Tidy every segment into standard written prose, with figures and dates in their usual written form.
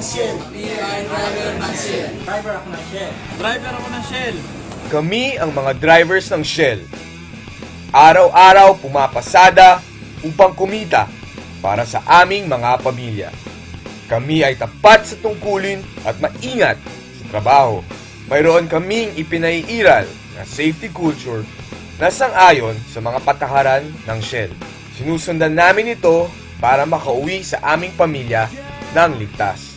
ng Shell. Kami ay driver ng Shell. Driver ako ng Shell. Driver ako ng Shell. Kami ang mga drivers ng Shell. Araw-araw pumapasada upang kumita para sa aming mga pamilya. Kami ay tapat sa tungkulin at maingat sa trabaho. Mayroon kaming ipinaiiral na safety culture na sang-ayon sa mga patakaran ng Shell. Sinusundan namin ito para makauwi sa aming pamilya ng ligtas.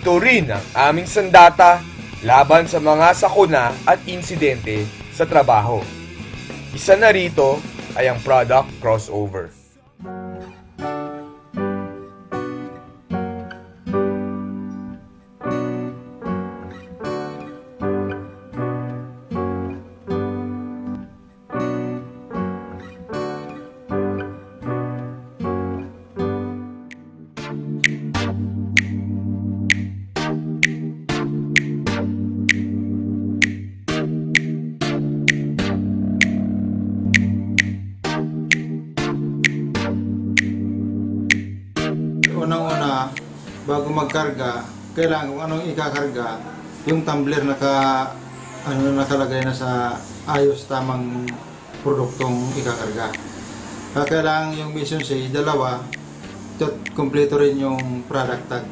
Ito rin ang aming sandata laban sa mga sakuna at insidente sa trabaho. Isa na rito ay ang product crossover. Unang-una, bago magkarga, kailangan kung anong ikakarga, yung tumbler nakalagay na sa ayos tamang produktong ikakarga. Kailangan yung mission say, dalawa, at kompleto rin yung product tag.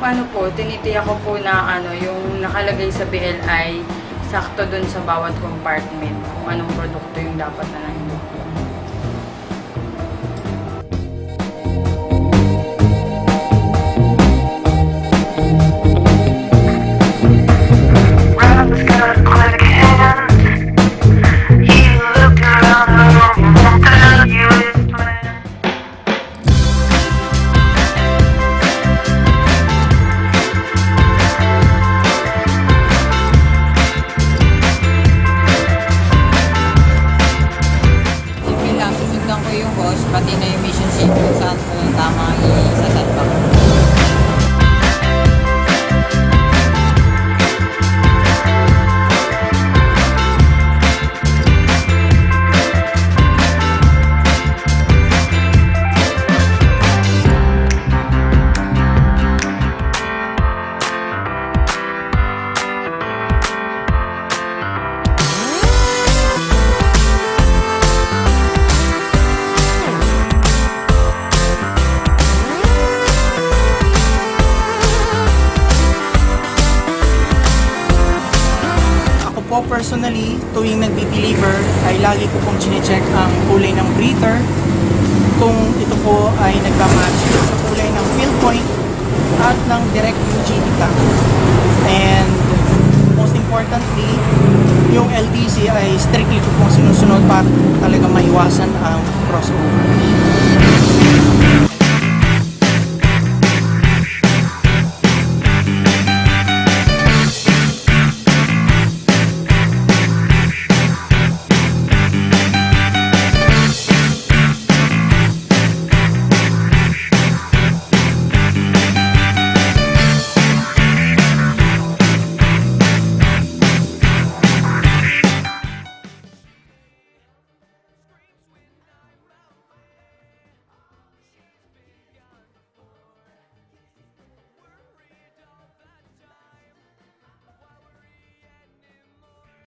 Ano po, tinitiyak ko po na yung nakalagay sa BLI sakto dun sa bawat compartment kung anong produkto yung dapat na nandun. Pati na yung mission sheet kung saan po yung tama isasalpa ko. Po personally, tuwing nagdi-deliver ay lagi ko pong chine-check ang kulay ng breather kung ito po ay nagmamatch sa kulay ng fill point at ng direct UGT tank. And most importantly, yung LDC ay strictly ko pong sinusunod para talaga maiwasan ang crossover.